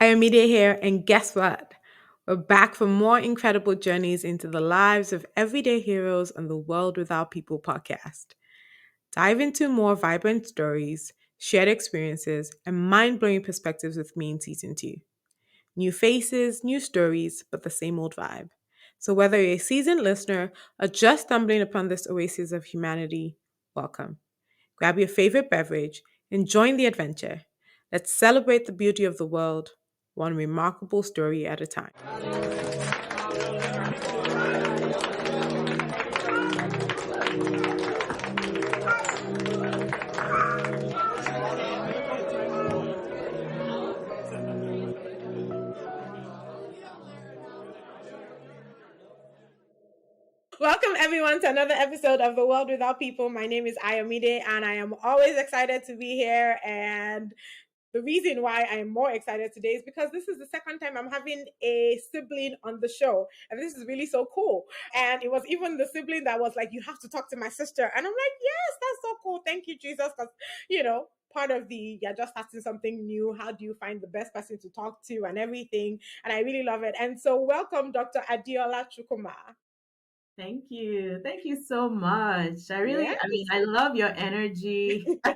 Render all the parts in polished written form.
Ayomide here, and guess what? We're back for more incredible journeys into the lives of everyday heroes on the World Without People podcast. Dive into more vibrant stories, shared experiences, and mind blowing perspectives with me in season 2. New faces, new stories, but the same old vibe. So, whether you're a seasoned listener or just stumbling upon this oasis of humanity, welcome. Grab your favorite beverage and join the adventure. Let's celebrate the beauty of the world, one remarkable story at a time. Welcome, everyone, to another episode of The World Without People. My name is Ayomide, and I am always excited to be here. And the reason why I'm more excited today is because this is the second time I'm having a sibling on the show. And this is really so cool. And it was even the sibling that was like, you have to talk to my sister. And I'm like, yes, that's so cool. Thank you, Jesus. Because, part of you're just starting something new. How do you find the best person to talk to and everything? And I really love it. And so welcome, Dr. Adeola Chukwumah. Thank you. Thank you so much. Yeah. I love your energy. I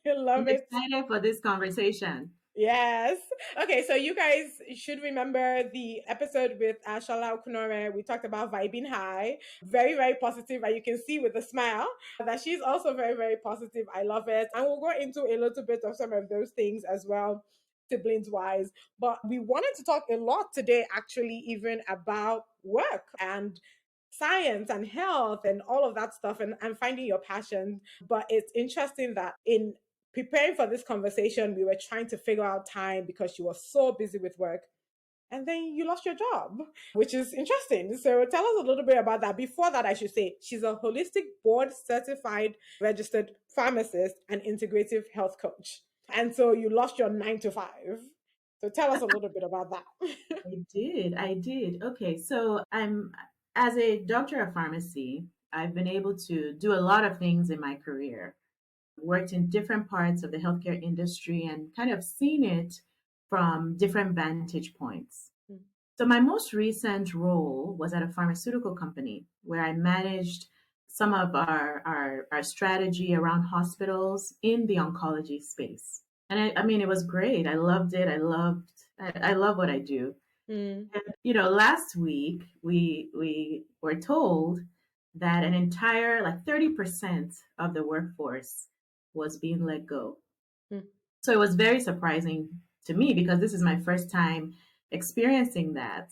I'm love it. excited for this conversation. Yes. Okay, so you guys should remember the episode with Shala Okunore. We talked about vibing high. Very, very positive. And you can see with a smile that she's also very, very positive. I love it. And we'll go into a little bit of some of those things as well, siblings wise. But we wanted to talk a lot today, actually, even about work and science and health and all of that stuff and finding your passion. But it's interesting that in preparing for this conversation, we were trying to figure out time because she was so busy with work. And then you lost your job, which is interesting. So tell us a little bit about that. Before that, I should say she's a holistic board certified registered pharmacist and integrative health coach. And so you lost your 9 to 5. So tell us a little bit about that. I did. Okay, so as a doctor of pharmacy, I've been able to do a lot of things in my career. Worked in different parts of the healthcare industry and kind of seen it from different vantage points. So my most recent role was at a pharmaceutical company where I managed some of our strategy around hospitals in the oncology space. And it was great. I loved it. I love what I do. Mm. And, last week we were told that an entire like 30% of the workforce was being let go. Mm. So it was very surprising to me because this is my first time experiencing that.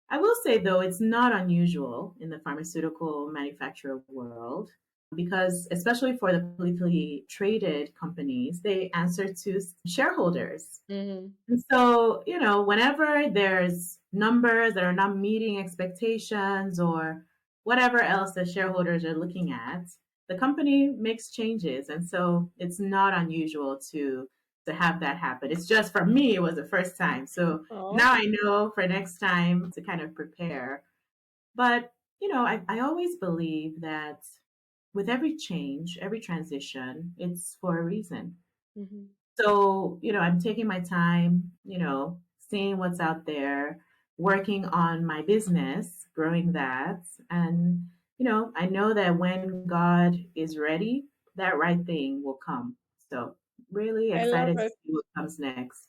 I will say, though, it's not unusual in the pharmaceutical manufacturer world because, especially for the publicly traded companies, they answer to shareholders. Mm-hmm. And so, whenever there's numbers that are not meeting expectations or whatever else the shareholders are looking at, the company makes changes. And so it's not unusual to have that happen. It's just for me, it was the first time. So Oh. now I know for next time to kind of prepare. But, I always believe that with every change, every transition, it's for a reason. Mm-hmm. So, I'm taking my time, seeing what's out there, working on my business, growing that. And, I know that when God is ready, that right thing will come. So, really I love excited to it. see what comes next.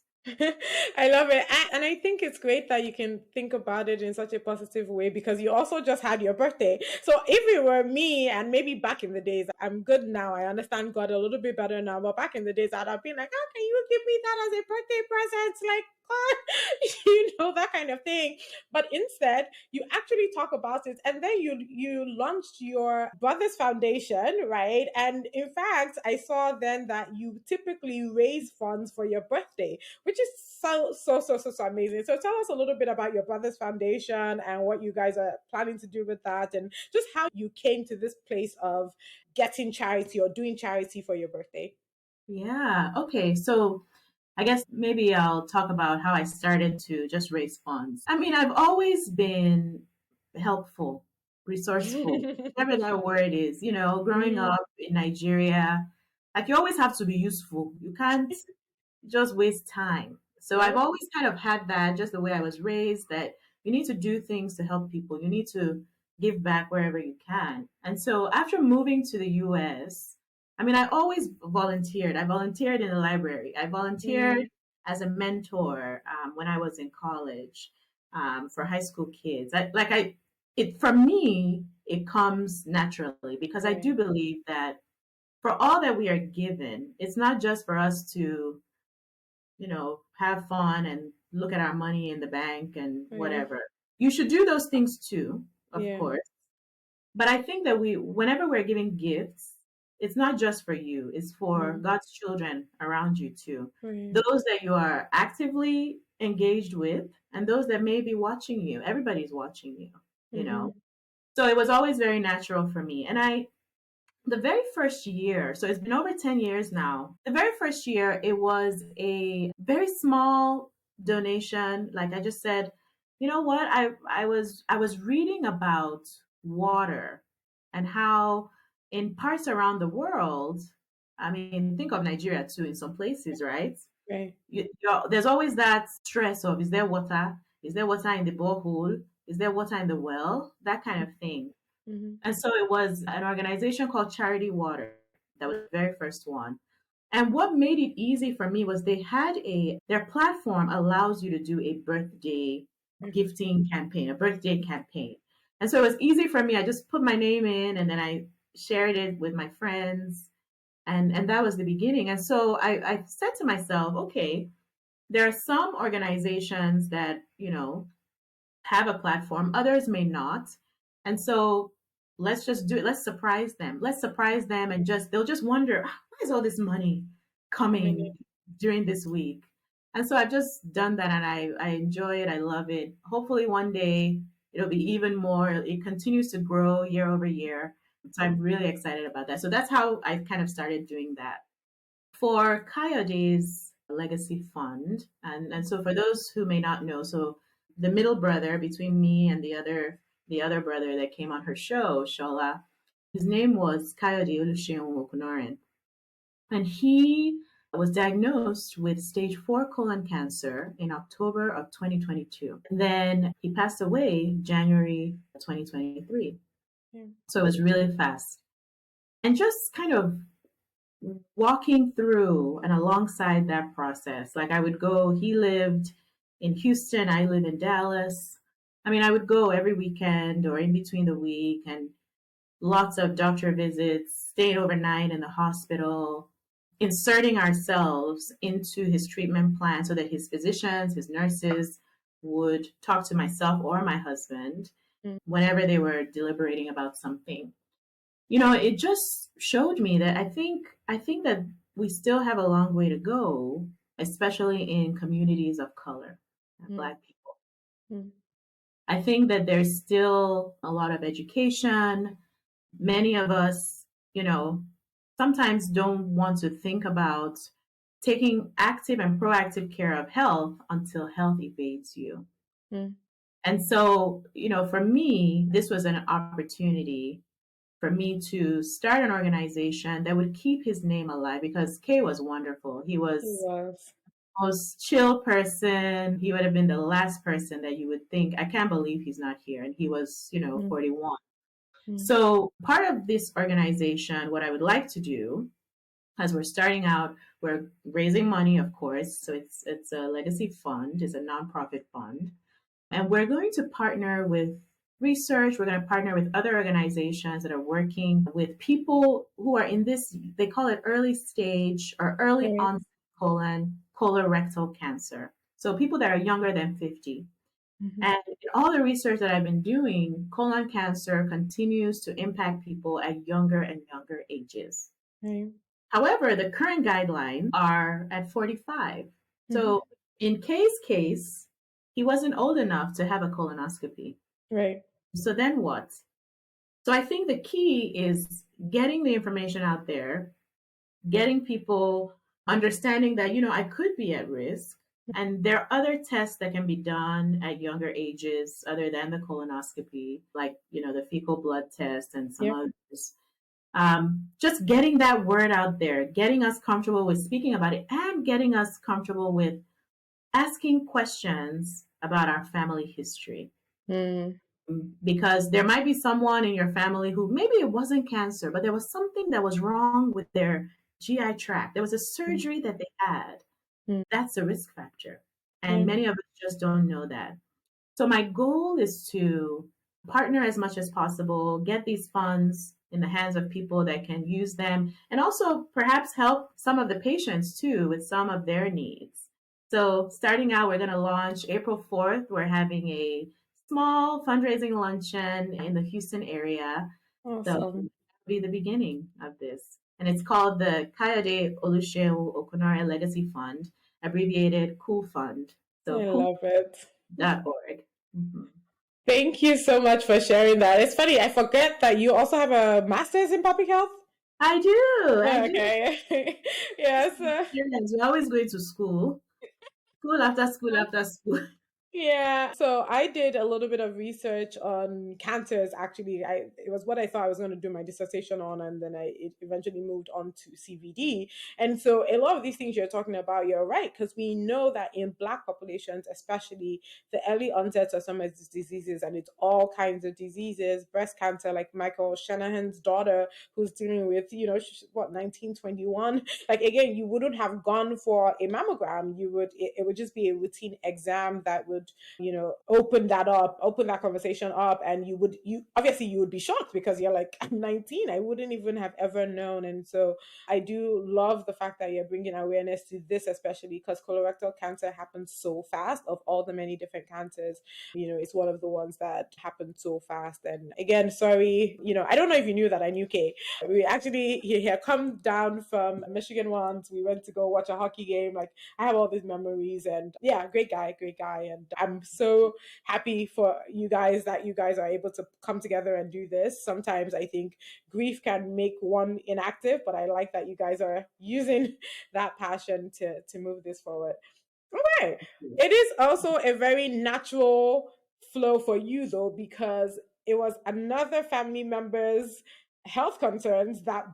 I love it. And I think it's great that you can think about it in such a positive way because you also just had your birthday. So if it were me, and maybe back in the days, I'm good now. I understand God a little bit better now. But back in the days, I'd have been like, how can you give me that as a birthday present? Like, God, that kind of thing. But instead, you actually talk about it and then you launched your brother's foundation, right? And in fact, I saw then that you typically raise funds for your birthday, which is so amazing. So tell us a little bit about your brother's foundation and what you guys are planning to do with that, and just how you came to this place of getting charity or doing charity for your birthday. Yeah. Okay. So, I guess maybe I'll talk about how I started to just raise funds. I've always been helpful, resourceful, whatever that word is. Growing Mm, up in Nigeria, like you always have to be useful. You can't just waste time. So I've always kind of had that, just the way I was raised, that you need to do things to help people. You need to give back wherever you can. And so after moving to the US, I mean, I always volunteered. I volunteered in the library. I volunteered Mm, as a mentor when I was in college for high school kids. It for me, it comes naturally because I right, do believe that for all that we are given, it's not just for us to, have fun and look at our money in the bank and right, whatever. You should do those things too, of yeah, course. But I think that whenever we're giving gifts, it's not just for you, it's for mm, God's children around you too. right, Those that you are actively engaged with and those that may be watching you. Everybody's watching you, you mm-hmm, know. So it was always very natural for me. And the very first year, so it's been over 10 years now. The very first year, it was a very small donation. Like I just said, you know what? I was reading about water and how in parts around the world, I mean, think of Nigeria too, in some places, right? right, There's always that stress of, is there water? Is there water in the borehole? Is there water in the well? That kind of thing. mm-hmm, And so it was an organization called Charity Water. That was the very first one. And what made it easy for me was their platform allows you to do a birthday gifting campaign, a birthday campaign. And so it was easy for me. I just put my name in and then I shared it with my friends. And that was the beginning. And so I said to myself, okay, there are some organizations that, have a platform, others may not. And so let's just do it. Let's surprise them. Let's surprise them and they'll just wonder, "Ah, where is all this money coming coming in, during this week?" And so I've just done that and I enjoy it. I love it. Hopefully one day it'll be even more. It continues to grow year over year. So I'm really excited about that. So that's how I kind of started doing that. For Coyote's Legacy Fund, and so for those who may not know, so the middle brother between me and the other brother that came on her show, Shola, his name was Coyote Oluseun, and he was diagnosed with stage 4 colon cancer in October of 2022. And then he passed away January 2023. yeah, So it was really fast. And just kind of walking through and alongside that process. Like I would go, he lived in Houston, I live in Dallas. I mean, I would go every weekend or in between the week and lots of doctor visits, staying overnight in the hospital, inserting ourselves into his treatment plan so that his physicians, his nurses would talk to myself or my husband mm, whenever they were deliberating about something. It just showed me that I think that we still have a long way to go, especially in communities of color, mm, Black people. mm, I think that there's still a lot of education. Many of us, sometimes don't want to think about taking active and proactive care of health until health evades you. mm, And so, for me, this was an opportunity for me to start an organization that would keep his name alive because Kay was wonderful. He it was was, the most chill person. He would have been the last person that you would think, I can't believe he's not here. And he was, mm, 41. mm, So part of this organization, what I would like to do as we're starting out, we're raising money, of course. So it's a legacy fund, it's a nonprofit fund. And we're going to partner with research. We're going to partner with other organizations that are working with people who are in this, they call it early stage or early right, onset colorectal cancer. So people that are younger than 50. mm-hmm, And in all the research that I've been doing, colon cancer continues to impact people at younger and younger ages. right, However, the current guidelines are at 45. mm-hmm, So in Kay's case, he wasn't old enough to have a colonoscopy. right, So then what? So I think the key is getting the information out there, getting people understanding that, I could be at risk. And there are other tests that can be done at younger ages other than the colonoscopy, like, the fecal blood test and some yep, others. Just getting that word out there, getting us comfortable with speaking about it and getting us comfortable with asking questions about our family history. Mm. Because there might be someone in your family who maybe it wasn't cancer, but there was something that was wrong with their GI tract. There was a Mm. surgery that they had. Mm. That's a risk factor. And Yeah. many of us just don't know that. So my goal is to partner as much as possible, get these funds in the hands of people that can use them, and also perhaps help some of the patients too with some of their needs. So starting out, we're going to launch April 4th. We're having a small fundraising luncheon in the Houston area. So it'll Awesome. be the beginning of this. And it's called the Kayode Oluseun Okunare Legacy Fund, abbreviated COOL Fund. So I love it. cool.org. Mhm. Thank you so much for sharing that. It's funny, I forget that you also have a master's in public health. I do. I do. Okay. Yes. Yes, we're always going to school. School after school after school. Yeah, so I did a little bit of research on cancers. Actually, it was what I thought I was going to do my dissertation on, and then it eventually moved on to CVD. And so, a lot of these things you're talking about, you're right, because we know that in Black populations, especially, the early onset of some of these diseases, and it's all kinds of diseases, breast cancer, like Michael Shanahan's daughter, who's dealing with, she's, what, 1921. Like, again, you wouldn't have gone for a mammogram. It would just be a routine exam that would open that conversation up, and you obviously you would be shocked because you're like, I'm 19, I wouldn't even have ever known. And so I do love the fact that you're bringing awareness to this, especially because colorectal cancer happens so fast. Of all the many different cancers, it's one of the ones that happens so fast. And again, sorry, I don't know if you knew that I knew Kay. We actually he had come down from Michigan once. We went to go watch a hockey game. Like, I have all these memories, and yeah, great guy, great guy. And I'm so happy for you guys that you guys are able to come together and do this. Sometimes I think grief can make one inactive, but I like that you guys are using that passion to move this forward. Okay. It is also a very natural flow for you though, because it was another family member's health concerns that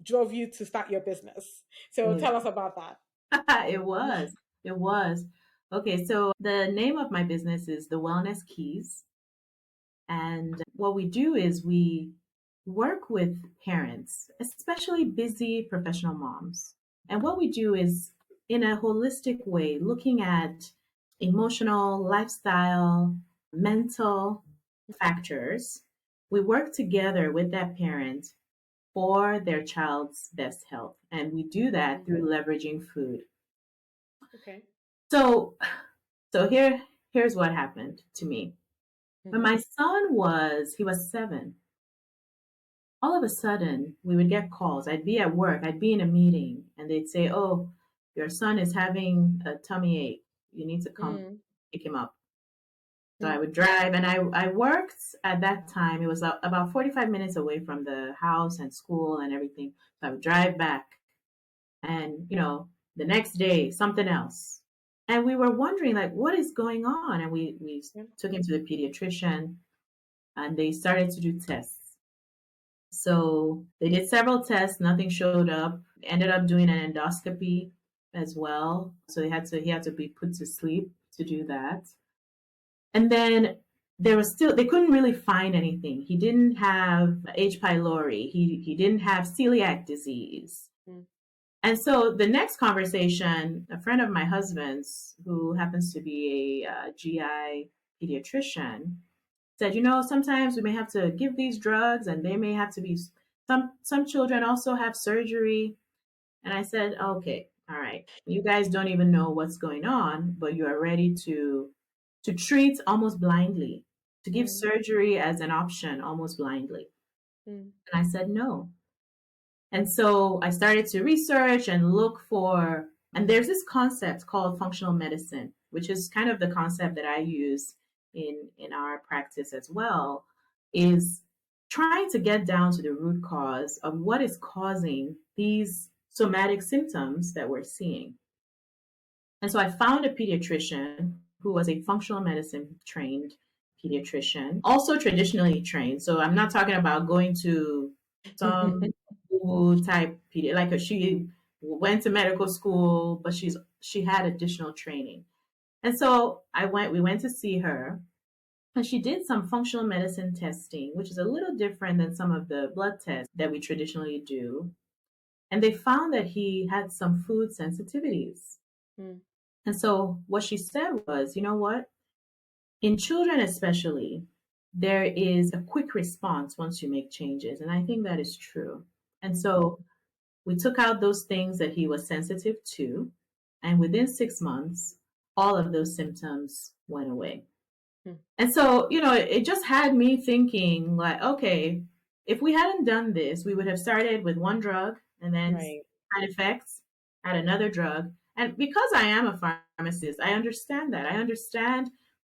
drove you to start your business. So Yeah. tell us about that. It was. It was. Okay, so the name of my business is The Wellness Keys. And what we do is we work with parents, especially busy professional moms. And what we do is, in a holistic way, looking at emotional, lifestyle, mental factors. We work together with that parent for their child's best health. And we do that through leveraging food. Okay. So, here's what happened to me. When Mm-hmm. my son he was 7, all of a sudden we would get calls. I'd be at work, I'd be in a meeting, and they'd say, "Oh, your son is having a tummy ache. You need to come Mm. pick him up." So I Mm. would drive, and I worked at that time. It was about 45 minutes away from the house and school and everything. So I would drive back, and the next day something else. And we were wondering, like, what is going on? And we Yeah. took him to the pediatrician, and they started to do tests. So they did several tests, nothing showed up. Ended up doing an endoscopy as well. So he had to be put to sleep to do that. And then they couldn't really find anything. He didn't have H. pylori. He didn't have celiac disease. Mm. And so the next conversation, a friend of my husband's, who happens to be a GI pediatrician, said, sometimes we may have to give these drugs, and they may have to be some children also have surgery. And I said, okay, all right, you guys don't even know what's going on, but you are ready to treat almost blindly, to give Mm. surgery as an option almost blindly. Mm. And I said no. And so I started to research and look for, and there's this concept called functional medicine, which is kind of the concept that I use in our practice as well, is trying to get down to the root cause of what is causing these somatic symptoms that we're seeing. And so I found a pediatrician who was a functional medicine trained pediatrician, also traditionally trained. So I'm not talking about going to some type like she went to medical school, but she had additional training. And so we went to see her, and she did some functional medicine testing, which is a little different than some of the blood tests that we traditionally do. And they found that he had some food sensitivities. Mm. And so what she said was, you know what? In children, especially, there is a quick response once you make changes. And I think that is true. And so we took out those things that he was sensitive to. And within 6 months, all of those symptoms went away. Mm. And so, it just had me thinking, like, okay, if we hadn't done this, we would have started with one drug and then Right. side effects, add another drug. And because I am a pharmacist, I understand that.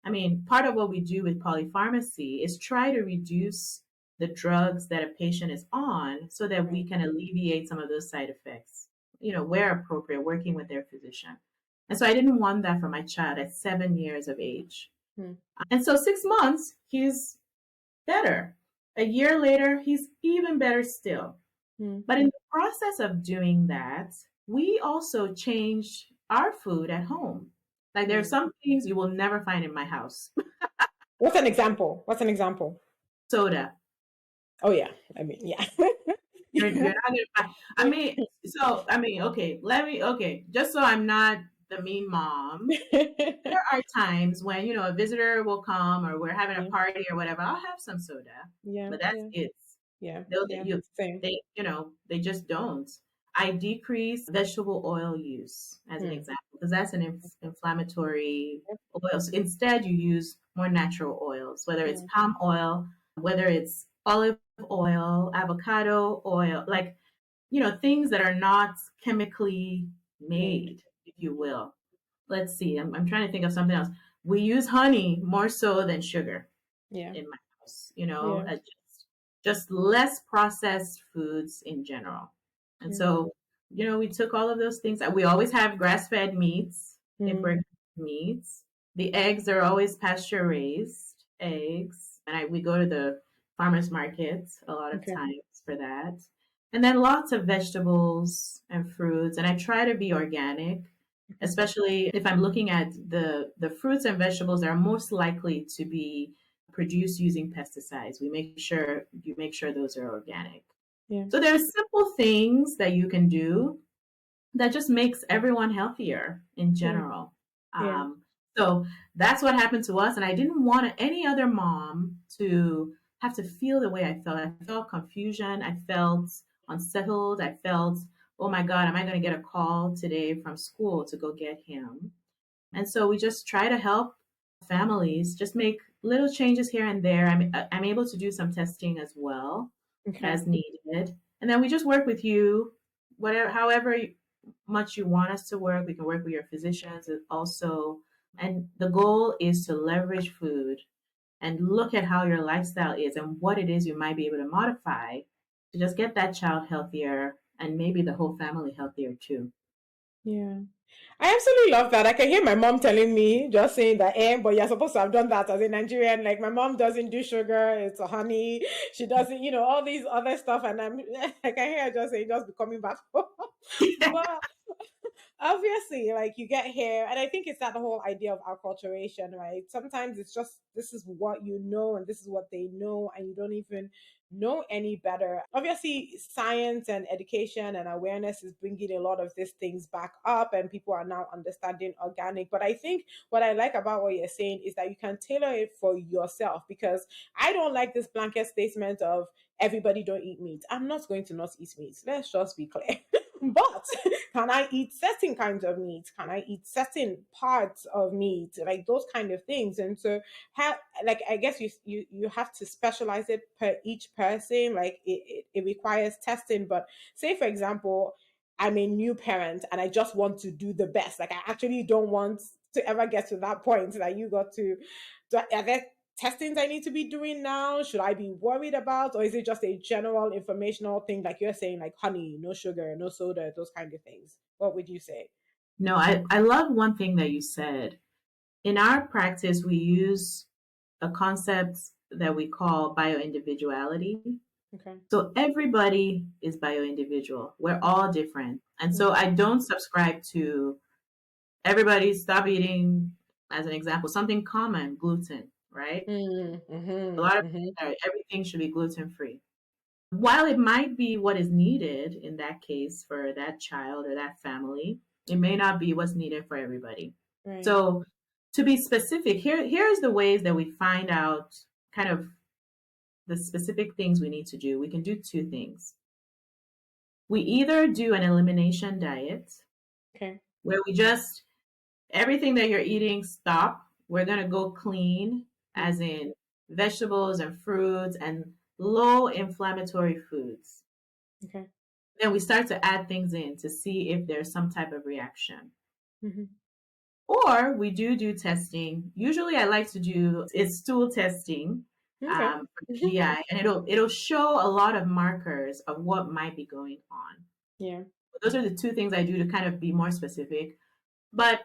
I mean, part of what we do with polypharmacy is try to reduce the drugs that a patient is on so that we can alleviate some of those side effects, where appropriate, working with their physician. And so I didn't want that for my child at 7 years of age. Mm. And so 6 months, he's better. A year later, he's even better still. Mm. But in the process of doing that, we also changed our food at home. Like there are some things you will never find in my house. What's an example? What's an example? Soda. Oh yeah. I mean, yeah. You're not gonna find. Okay, just so I'm not the mean mom. There are times when, a visitor will come or we're having a party or whatever. I'll have some soda. Yeah. But that's it. Yeah. Same. They just don't. I decrease vegetable oil use as an example because that's an inflammatory oil. So instead, you use more natural oils, whether it's palm oil, whether it's olive oil, avocado oil, like, things that are not chemically made, if you will. Let's see. I'm trying to think of something else. We use honey more so than sugar in my house, just less processed foods in general. And so, we took all of those things. We always have grass-fed meats, imported meats. The eggs are always pasture-raised eggs. And we go to the farmers markets a lot of times for that. And then lots of vegetables and fruits. And I try to be organic, especially if I'm looking at the fruits and vegetables that are most likely to be produced using pesticides. You make sure those are organic. Yeah. So there are simple things that you can do that just makes everyone healthier in general. So that's what happened to us. And I didn't want any other mom to have to feel the way I felt. I felt confusion. I felt unsettled. I felt, oh my God, am I going to get a call today from school to go get him? And so we just try to help families just make little changes here and there. I'm able to do some testing as well as needed. And then we just work with you, however much you want us to work. We can work with your physicians also. And the goal is to leverage food and look at how your lifestyle is and what it is you might be able to modify to just get that child healthier and maybe the whole family healthier too. Yeah. I absolutely love that. I can hear my mom telling me, just saying that, but you're supposed to have done that as a Nigerian. Like, my mom doesn't do sugar, it's honey. She doesn't, all these other stuff. And I can hear her just saying, just be coming back home. But obviously, like, you get here, and I think it's that whole idea of acculturation, right? Sometimes it's just, this is what you know, and this is what they know, and you don't even know any better. Obviously, science and education and awareness is bringing a lot of these things back up, and people are now understanding organic. But I think what I like about what you're saying is that you can tailor it for yourself, because I don't like this blanket statement of everybody don't eat meat. I'm not going to not eat meat. Let's just be clear. But can I eat certain kinds of meat? Can I eat certain parts of meat? Like those kind of things. And so I guess you have to specialize it per each person. Like it requires testing. But say for example, I'm a new parent and I just want to do the best. Like I actually don't want to ever get to that point that you got to. Are there testings I need to be doing now? Should I be worried about, or is it just a general informational thing, like you're saying, like honey, no sugar, no soda, those kind of things? What would you say? No, I love one thing that you said. In our practice, we use a concept that we call bioindividuality. Okay. So everybody is bioindividual. We're all different. And so I don't subscribe to everybody stop eating as an example, something common, gluten, right? A Mm-hmm. lot of Mm-hmm. everything should be gluten free. While it might be what is needed in that case for that child or that family, it may not be what's needed for everybody. Right. So, to be specific, here's the ways that we find out kind of the specific things we need to do. We can do two things. We either do an elimination diet Okay. where we just everything that you're eating, stop. We're going to go clean, Mm. as in vegetables and fruits and low inflammatory foods. Okay. Then we start to add things in to see if there's some type of reaction. Mm-hmm. Or we do testing. Usually, I like to do is stool testing Okay. for GI, and it'll show a lot of markers of what might be going on. Yeah. Those are the two things I do to kind of be more specific. But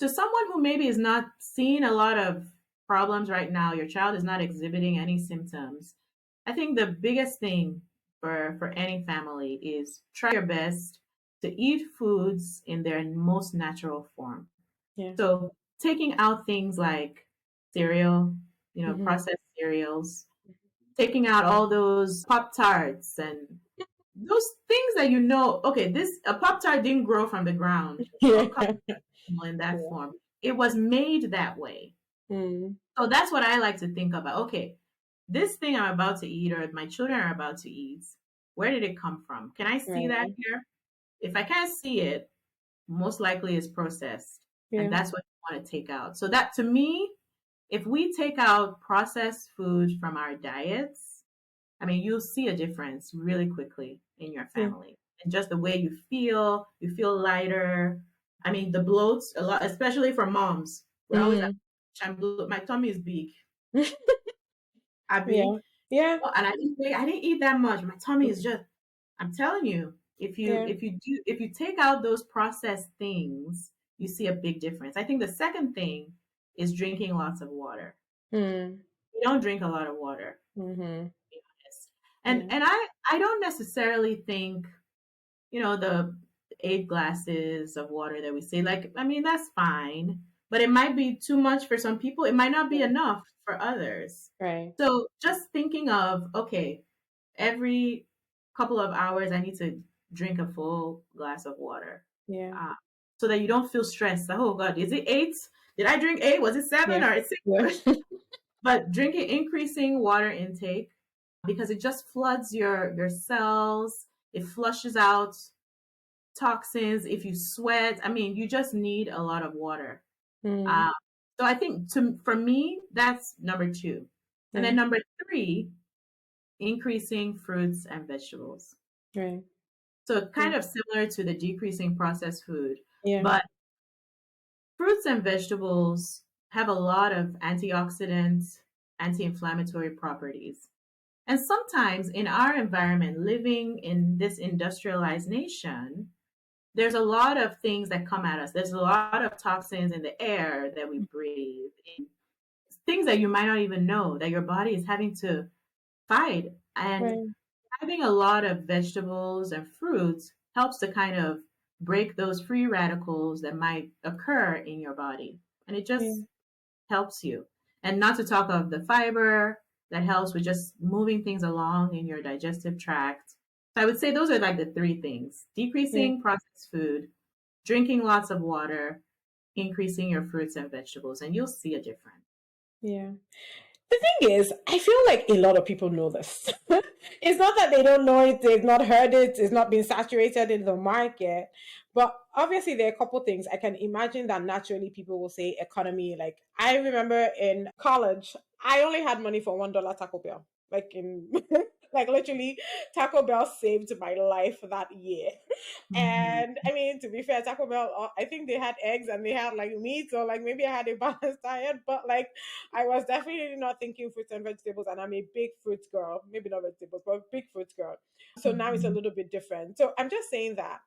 to someone who maybe is not seeing a lot of problems right now, your child is not exhibiting any symptoms. I think the biggest thing for any family is try your best to eat foods in their most natural form. Yeah. So taking out things like cereal, Mm-hmm. processed cereals, taking out all those Pop Tarts and those things that okay, this a Pop Tart didn't grow from the ground Yeah. or come in that Yeah. form. It was made that way. Mm. So that's what I like to think about. Okay, this thing I'm about to eat or my children are about to eat, where did it come from? Can I see that Right. here? If I can't see it, most likely it's processed. And Yeah. that's what you want to take out. So that to me, if we take out processed food from our diets, I mean, you'll see a difference really quickly in your Yeah. family and just the way you feel lighter. I mean, the bloats a lot, especially for moms. We're always like, Mm. I'm my tummy is big, Yeah. Abby. Yeah. And I didn't eat that much. My tummy is just, I'm telling you, Yeah. if you take out those processed things, you see a big difference. I think the second thing is drinking lots of water. Mm. We don't drink a lot of water, Mm-hmm. to be honest. Yeah. And I don't necessarily think, the 8 glasses of water that we say, like, I mean, that's fine, but it might be too much for some people. It might not be enough for others. Right. So just thinking of, okay, every couple of hours, I need to drink a full glass of water, Yeah. uh, so that you don't feel stressed. Like, oh God, is it 8? Did I drink 8? Was it Yeah. 7 or it's 6? Yeah. But increasing water intake, because it just floods your cells. It flushes out toxins. If you sweat, I mean, you just need a lot of water. Mm. Uh, so I think for me, that's number 2. And Yeah. then number 3, increasing fruits and vegetables. Right. So Yeah. kind of similar to the decreasing processed food, Yeah. but fruits and vegetables have a lot of antioxidant, anti-inflammatory properties. And sometimes in our environment, living in this industrialized nation, there's a lot of things that come at us. There's a lot of toxins in the air that we breathe, things that you might not even know that your body is having to fight. And Right. having a lot of vegetables and fruits helps to kind of break those free radicals that might occur in your body. And it Yeah. just helps you. And not to talk of the fiber that helps with just moving things along in your digestive tract. So I would say those are like the 3 things: Yeah. decreasing processed food, drinking lots of water, increasing your fruits and vegetables, and you'll see a difference. Yeah. The thing is, I feel like a lot of people know this. It's not that they don't know it, they've not heard it, it's not been saturated in the market. But obviously, there are a couple things. I can imagine that naturally people will say economy. Like, I remember in college, I only had money for $1 Taco Bell. Like, in, like, literally, Taco Bell saved my life that year. Mhm. And I mean, to be fair, Taco Bell, I think they had eggs and they had like meat, so like maybe I had a balanced diet, but like I was definitely not thinking fruits and vegetables, and I'm a big fruit girl. Maybe not vegetables, but big fruit girl. So now it's a Mhm. little bit different. So I'm just saying that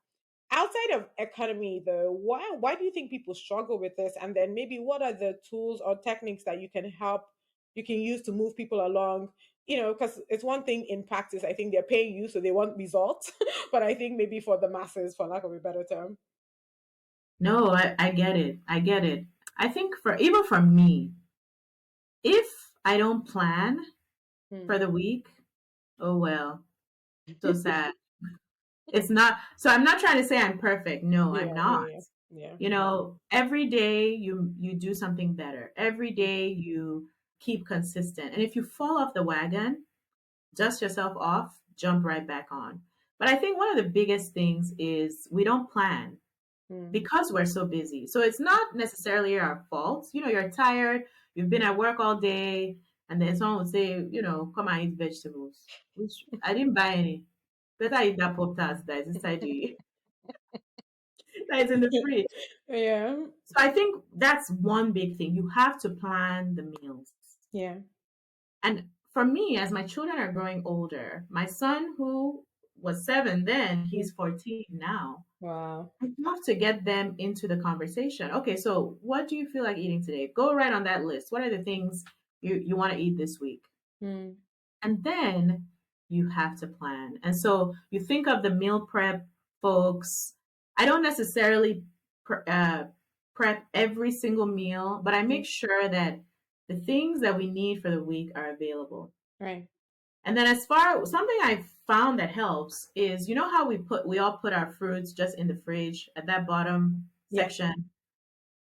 outside of economy, though, why do you think people struggle with this? And then maybe what are the tools or techniques that you can use to move people along? Because it's one thing in practice. I think they're paying you, so they want results. But I think maybe for the masses, for lack of a better term. No, I get it. I get it. I think for even for me, if I don't plan Mm. for the week, oh well, so sad. It's not, so I'm not trying to say I'm perfect. No, I'm Yeah, not. yeah, yeah, You know, every day you do something better. Every yeah. day you keep consistent. And if you fall off the wagon, dust yourself off, jump right back on. But I think one of the biggest things is we don't plan Mm. because we're so busy. So it's not necessarily our fault. You know, you're tired, you've been at work all day, and then someone would say, you know, come and eat vegetables, which I didn't buy any. Better eat that pop tart that is inside the that is in the fridge. Yeah, So I think that's one big thing. You have to plan the meals. yeah, And for me, as my children are growing older, my son who was 7 then, mm. he's 14 now. Wow. I have to get them into the conversation. Okay, so what do you feel like eating today? Go right on that list. What are the things you want to eat this week? Mm. And then you have to plan. And so you think of the meal prep folks. I don't necessarily prep every single meal, but I Mm. make sure that the things that we need for the week are available. Right. And then as far something I found that helps is you know how we all put our fruits just in the fridge at that bottom Yeah. section.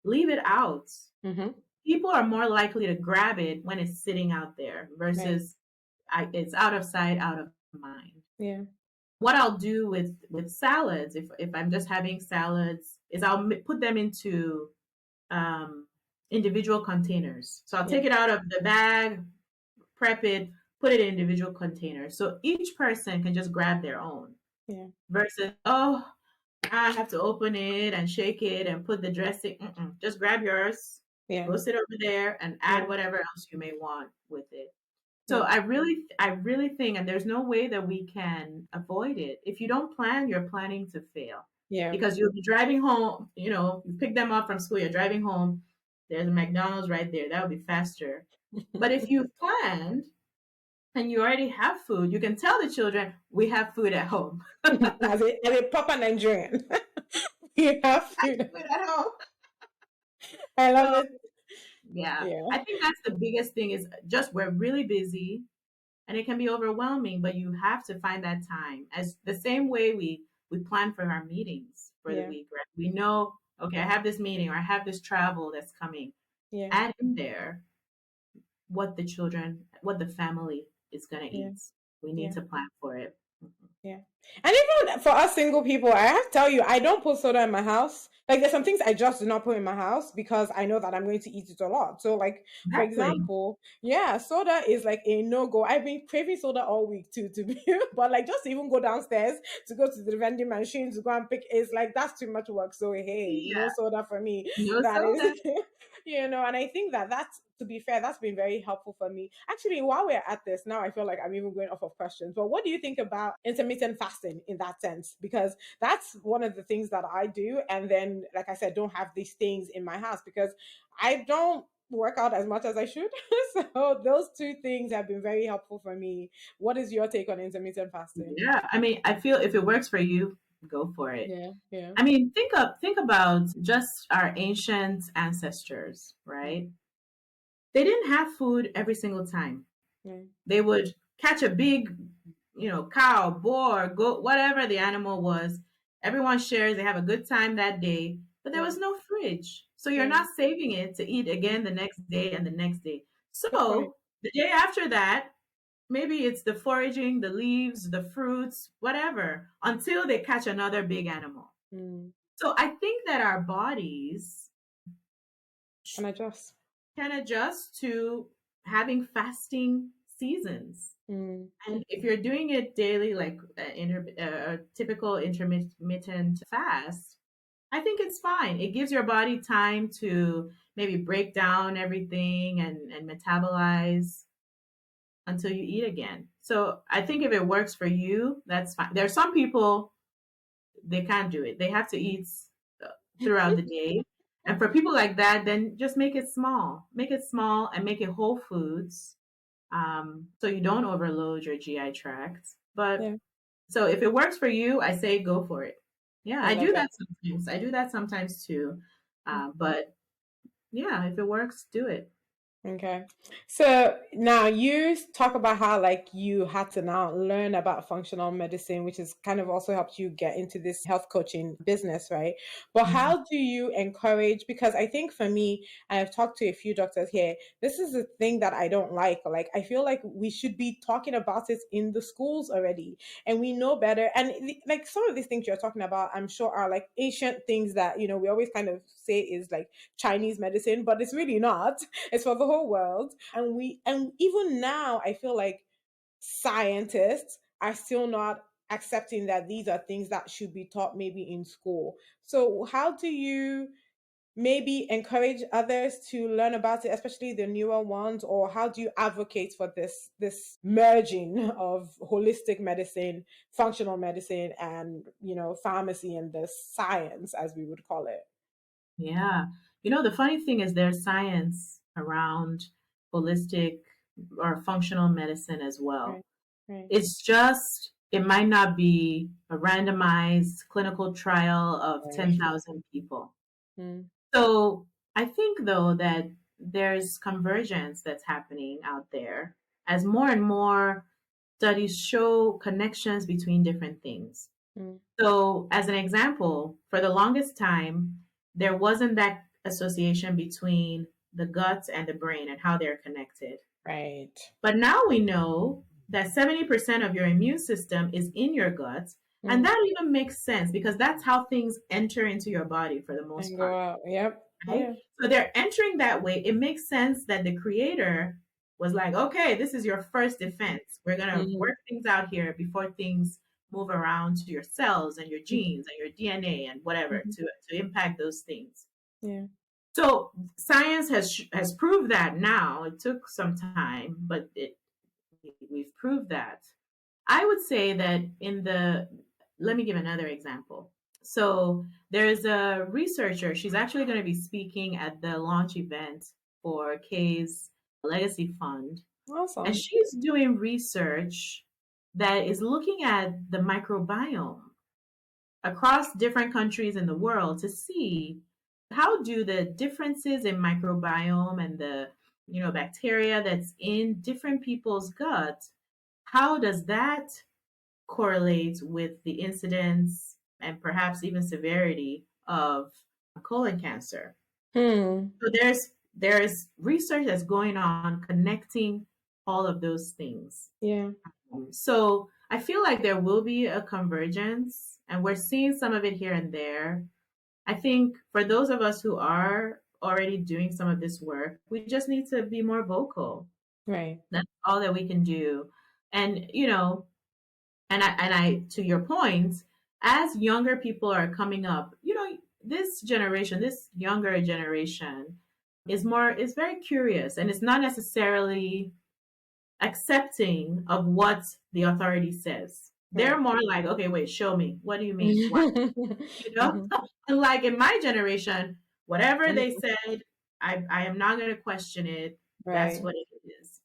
Leave it out. Mm-hmm. People are more likely to grab it when it's sitting out there Right. versus it's out of sight, out of mind. Yeah. What I'll do with salads, if I'm just having salads, is I'll put them into um, individual containers. So I'll Yeah. take it out of the bag, prep it, put it in individual containers. So each person can just grab their own Yeah. versus, oh, I have to open it and shake it and put the dressing. Mm-mm. Just grab yours, Yeah. go sit over there and Yeah. add whatever else you may want with it. So Yeah. I really think, and there's no way that we can avoid it. If you don't plan, you're planning to fail Yeah. because you'll be driving home. You know, you pick them up from school, you're driving home. There's a McDonald's right there. That would be faster. But if you've planned and you already have food, you can tell the children, we have food at home. As a proper Nigerian, you have food. Food at home. I love So it. yeah, Yeah. I think that's the biggest thing is just we're really busy and it can be overwhelming, but you have to find that time. As the same way we plan for our meetings for the Yeah. week, right? We know, okay, I have this meeting or I have this travel that's coming. Yeah. Add in there what the family is going to Yeah. eat. We need Yeah. to plan for it. Yeah. And even for us single people, I have to tell you, I don't put soda in my house. Like there's some things I just do not put in my house because I know that I'm going to eat it a lot. So like for Exactly. example, yeah, soda is like a no-go. I've been craving soda all week too, to be but like just to even go downstairs to go to the vending machine to go and pick is like that's too much work. So hey, no Yeah. soda for me. No That is soda. and I think that that's to be fair, that's been very helpful for me. Actually, while we're at this, now I feel like I'm even going off of questions. But what do you think about intermittent fasting in that sense? Because that's one of the things that I do. And then, like I said, don't have these things in my house because I don't work out as much as I should. So those two things have been very helpful for me. What is your take on intermittent fasting? Yeah. I mean, I feel if it works for you, go for it. Yeah, yeah, I mean, think about just our ancient ancestors, mm, right? They didn't have food every single time. yeah, They would catch a big, cow, boar, goat, whatever the animal was. Everyone shares. They have a good time that day, but there yeah, was no fridge. So you're yeah. not saving it to eat again the next day and the next day. Good point. So the day after that, maybe it's the foraging, the leaves, the fruits, whatever, until they catch another big animal. Mm. So I think that our bodies And adjust. can adjust to having fasting seasons. Mm. And if you're doing it daily, like a typical intermittent fast, I think it's fine. It gives your body time to maybe break down everything and metabolize until you eat again. So I think if it works for you, that's fine. There are some people they can't do it. They have to eat uh, throughout the day. And for people like that, then just make it small. Make it small and make it whole foods, so you don't overload your GI tract. But Yeah, so if it works for you, I say go for it. Yeah, I I love do it. that sometimes. I do that sometimes too. But Yeah, if it works, do it. Okay. So now you talk about how like you had to now learn about functional medicine, which has kind of also helped you get into this health coaching business, right? But Mhm. how do you encourage? Because I think for me, I have talked to a few doctors here. This is the thing that I don't like. Like I feel like we should be talking about it in the schools already, and we know better. And like some of these things you're talking about, I'm sure are like ancient things that we always kind of say is like Chinese medicine, but it's really not. It's for the whole world. And even now I feel like scientists are still not accepting that these are things that should be taught maybe in school. So how do you maybe encourage others to learn about it, especially the newer ones, or how do you advocate for this merging of holistic medicine, functional medicine, and pharmacy and the science, as we would call it? Yeah. The funny thing is there's science around holistic or functional medicine as well. Right, right, It's just, it might not be a randomized clinical trial of right. 10,000 people. Mm, So I think, though, that there's convergence that's happening out there as more and more studies show connections between different things. mm, So, as an example, for the longest time, there wasn't that association between the gut and the brain and how they're connected. right. But now we know that 70% of your immune system is in your gut. And Mm, that even makes sense because that's how things enter into your body for the most and go part, out. Yep. right? Yeah. So they're entering that way. It makes sense that the creator was like, okay, this is your first defense. We're going to Mhm. work things out here before things move around to your cells and your genes and your DNA and whatever Mhm. to impact those things. Yeah. So science has proved that now. It took some time, but we've proved that. I would say that let me give another example. So there's a researcher, she's actually going to be speaking at the launch event for Kay's Legacy Fund. And Awesome. she's doing research that is looking at the microbiome across different countries in the world to see how do the differences in microbiome and the bacteria that's in different people's gut, how does that correlate with the incidence and perhaps even severity of colon cancer? Hmm. So there's research that's going on connecting all of those things. Yeah. So I feel like there will be a convergence, and we're seeing some of it here and there. I think for those of us who are already doing some of this work, we just need to be more vocal. Right. That's all that we can do. And and I to your point, as younger people are coming up, this generation, this younger generation is very curious, and it's not necessarily accepting of what the authority says. They're Right. more like, okay, wait, show me. What do you mean? Why? You know? Mhm. And like in my generation, whatever they Mhm. said, I am not going to question it. That's Right. what it is.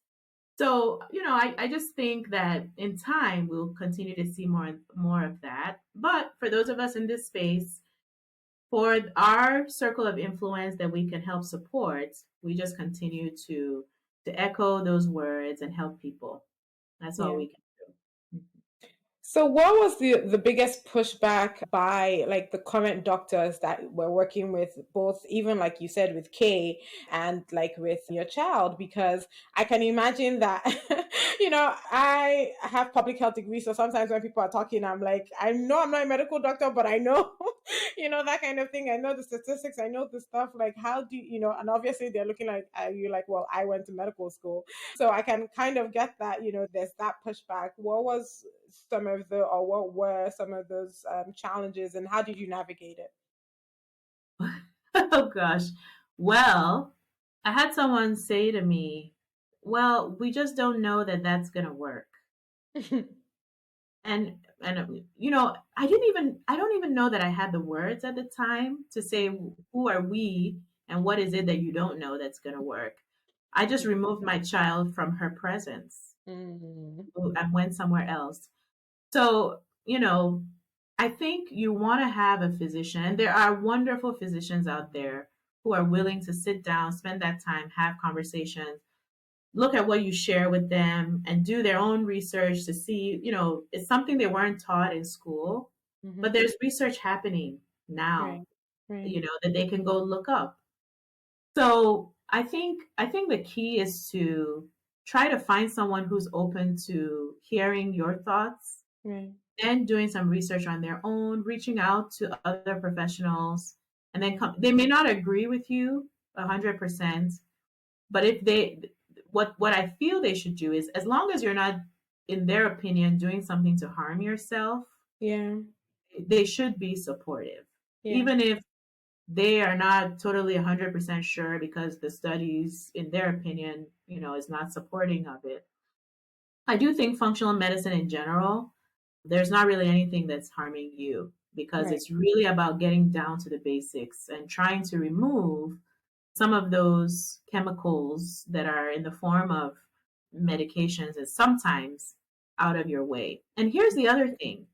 So, I just think that in time we'll continue to see more of that. But for those of us in this space, for our circle of influence that we can help support, we just continue to echo those words and help people. That's all Yeah. we can do. So what was the biggest pushback by like the current doctors that were working with both, even like you said with Kay and like with your child? Because I can imagine that I have public health degree, so sometimes when people are talking, I'm like, I know I'm not a medical doctor, but I know that kind of thing. I know the statistics, I know the stuff. Like how do and obviously they're looking like you like, well, I went to medical school. So I can kind of get that, there's that pushback. What was some of the, or what were some of those challenges, and how did you navigate Oh gosh. Well, I had someone say to me, "Well, we just don't know that that's going to work." it? And I don't even know that I had the words at the time to say who are we and what is it that you don't know that's going to work. I just removed my child from her presence Mm, and went somewhere else. So, I think you want to have a physician, and there are wonderful physicians out there who are willing to sit down, spend that time, have conversations, look at what you share with them, and do their own research to see, it's something they weren't taught in school, but Mm-hmm. there's research happening now, Right. Right. that they can go look up. So I think the key is to try to find someone who's open to hearing your thoughts Right. and doing some research on their own, reaching out to other professionals, and then Right. they may not agree with you 100%, but if they what I feel they should do is, as long as you're not, in their opinion, doing something to harm yourself, Yeah. they should be supportive, Yeah. even if they are not totally 100% sure because the studies, in their opinion, is not supporting of it. I do think functional medicine in general, there's not really anything that's harming you, because Right. it's really about getting down to the basics and trying to remove some of those chemicals that are in the form of medications and sometimes out of your way. And here's the other thing: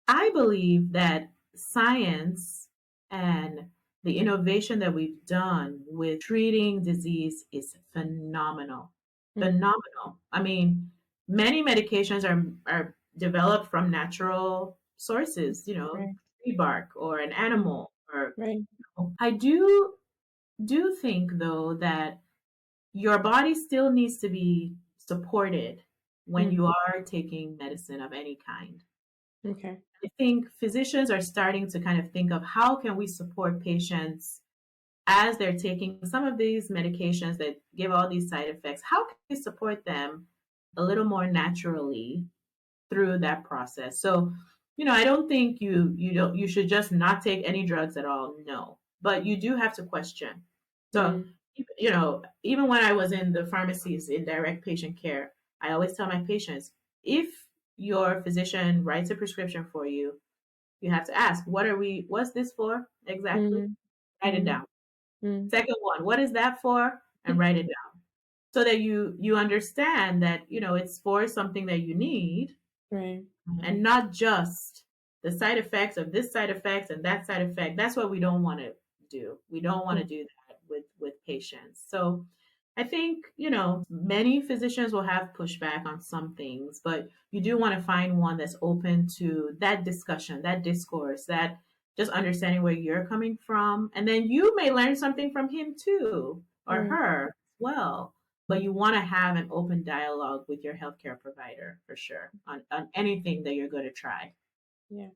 I believe that science and the innovation that we've done with treating disease is phenomenal. Mm. Phenomenal. I mean, many medications are developed from natural sources, Right. tree bark or an animal or Right. I do think though that your body still needs to be supported when Mm. you are taking medicine of any kind. Okay. I think physicians are starting to kind of think of how can we support patients as they're taking some of these medications that give all these side effects. How can we support them a little more naturally through that process? So, I don't think you should just not take any drugs at all. No, but you do have to question. So, Mm. even when I was in the pharmacies in direct patient care, I always tell my patients, if your physician writes a prescription for you, you have to ask, what's this for exactly? Mm. Write it Mm. down. Mm. Second one, what is that for? And write it down. So that you understand that, it's for something that you need, Right. and not just the side effects of this side effects and that side effect. That's what we don't want to do. We don't want to Mm. do that with patients. So I think, many physicians will have pushback on some things, but you do want to find one that's open to that discussion, that discourse, that just understanding where you're coming from. And then you may learn something from him too, or Right. her as well. But you want to have an open dialogue with your healthcare provider for sure on anything that you're going to try. Yeah.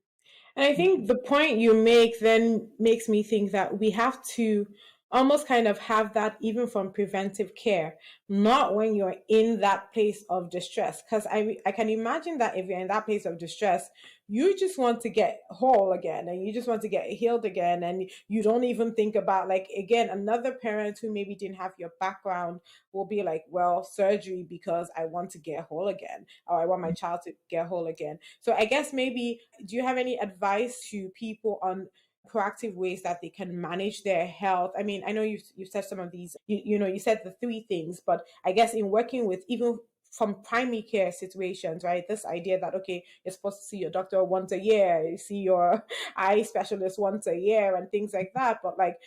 And I think the point you make then makes me think that we have to almost kind of have that even from preventive care, not when you're in that place of distress. Because I can imagine that if you're in that place of distress, you just want to get whole again and you just want to get healed again. And you don't even think about, like, again, another parent who maybe didn't have your background will be like, well, surgery because I want to get whole again, or I want my child to get whole again. So I guess maybe, do you have any advice to people on proactive ways that they can manage their health? I mean, I know you've said some of these, you said the three things, but I guess in working with even from primary care situations, right? This idea that, okay, you're supposed to see your doctor once a year, you see your eye specialist once a year and things like that. But like,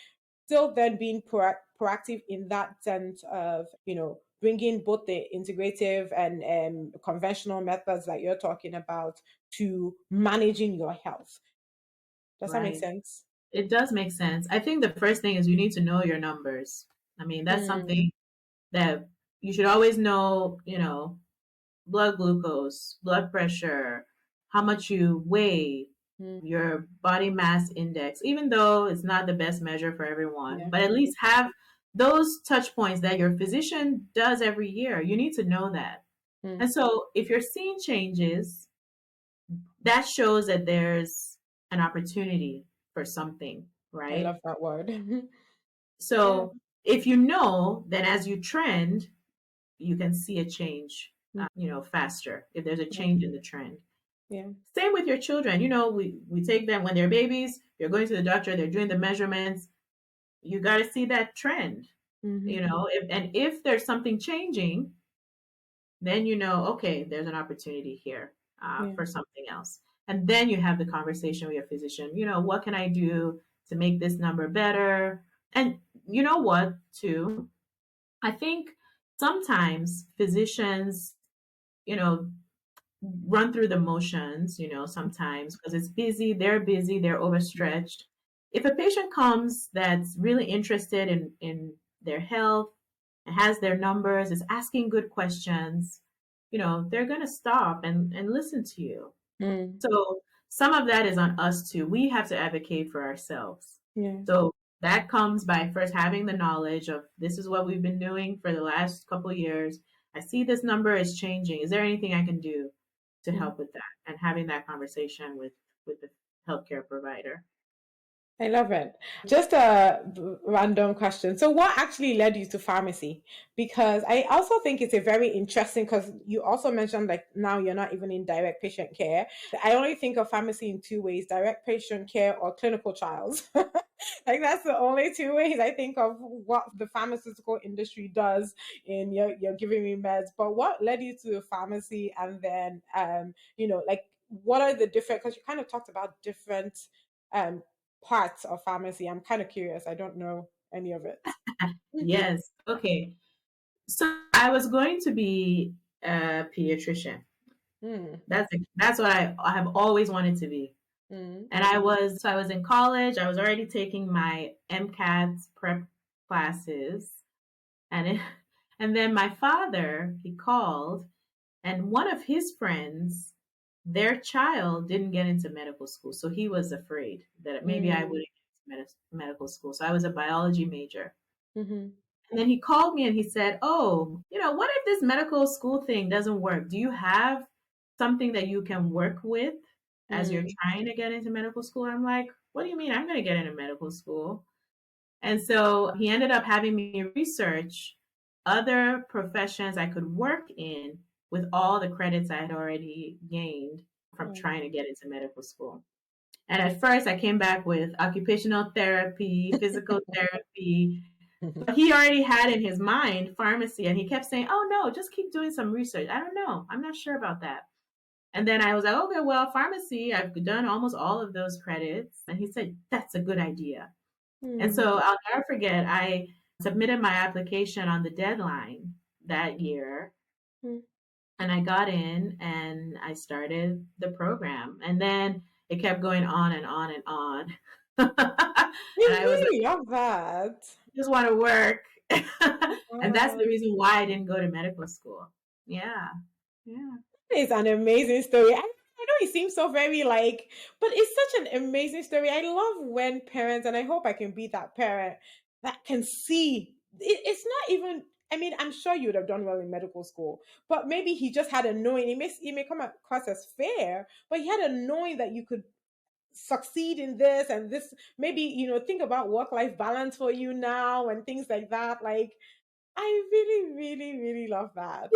still then being proactive in that sense of, bringing both the integrative and conventional methods that you're talking about to managing your health. Does that make Right. sense? It does make sense. I think the first thing is you need to know your numbers. I mean, that's Mm. something that you should always know, blood glucose, blood pressure, how much you weigh, Mm. your body mass index, even though it's not the best measure for everyone, Yeah. but at least have those touch points that your physician does every year. You need to know that. Mm. And so if you're seeing changes, that shows that there's an opportunity for something, I right? love that word. Yeah. So if you know, then as you trend, you can see a change, Mm. faster if there's a Yeah. change in the trend. Yeah. Same with your children. We take them when they're babies, you're going to the doctor, they're doing the measurements. You got to see that trend, Hmm. if there's something changing, then okay, there's an opportunity here Yeah. for something else. And then you have the conversation with your physician. What can I do to make this number better? And you know what, too? I think sometimes physicians, you know, run through the motions, sometimes because it's busy, they're overstretched. If a patient comes that's really interested in their health, has their numbers, is asking good questions, they're going to stop and listen to you. Mm. So some of that is on us too. We have to advocate for ourselves. Yeah. So that comes by first having the knowledge of this is what we've been doing for the last couple of years. I see this number is changing. Is there anything I can do to Mm. help with that? And having that conversation with the healthcare provider. I love it. Just a random question. So, what actually led you to pharmacy? Because I also think it's a very interesting, because you also mentioned like now you're not even in direct patient care. I only think of pharmacy in two ways: direct patient care or clinical trials. Like that's the only two ways I think of what the pharmaceutical industry does in you're giving me meds. But what led you to pharmacy, and then like what are the different, because you kind of talked about different um parts of pharmacy. I'm kind of curious. I don't know any of it. Yes. Okay. So I was going to be a pediatrician. Mm, That's what I have always wanted to be. mm, And I was in college. I was already taking my MCAT prep classes, and it, and then my father, he called, and one of his friends, their child didn't get into medical school, so he was afraid that maybe I mm, wouldn't get into medical school. So I was a biology major. mm-hmm, And then he called me and he said, "Oh, what if this medical school thing doesn't work? Do you have something that you can work with as you're mm, trying to get into medical school?" I'm like, "What do you mean I'm going to get into medical school?" And so he ended up having me research other professions I could work in with all the credits I had already gained from mm. trying to get into medical school. And at first, I came back with occupational therapy, physical therapy. But he already had in his mind pharmacy, and he kept saying, "Oh, no, just keep doing some research. I don't know. I'm not sure about that." And then I was like, "Okay, well, pharmacy, I've done almost all of those credits." And he said, "That's a good idea." And Mm, so I'll never forget, I submitted my application on the deadline that year, mm. and I got in and I started the program. And then it kept going on and on and on. And You I was like, really love that. just want to work. And that's Wow. the reason why I didn't go to medical school. Yeah. Yeah. It's an amazing story. I know it seems so very like, but it's such an amazing story. I love when parents, and I hope I can be that parent that can see it's not even. I mean, I'm sure you would have done well in medical school, but maybe he just had a knowing. It may come across as fair, but he had a knowing that you could succeed in this and this. Maybe think about work life balance for you now and things like that. Like, I really, really, really love that.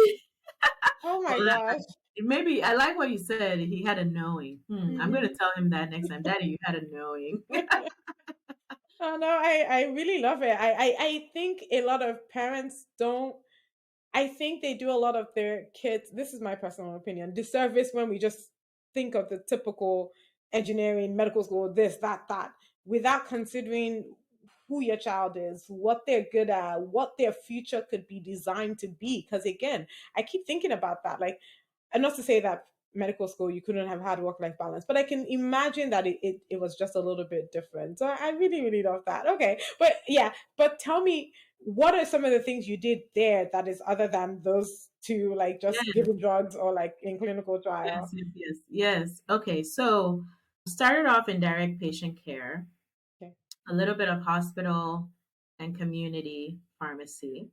Oh my Well, gosh. maybe I like what you said. He had a knowing. I'm going to Mhm. tell him that next time. Daddy, you had a knowing. Oh no, I really love it. I think a lot of parents don't. I think they do a lot of their kids. This is my personal opinion. Disservice when we just think of the typical engineering, medical school, this, that, without considering who your child is, what they're good at, what their future could be designed to be. Because again, I keep thinking about that. Like, and not to say that medical school you couldn't have had work life balance, but I can imagine that it was just a little bit different. So I really, really love that. Okay. But yeah, but tell me, what are some of the things you did there that is other than those two, like just Yes, giving drugs or like in clinical yes, trial? yes, yes, yes. Okay, so started off in direct patient care, Okay. a little bit of hospital and community pharmacy.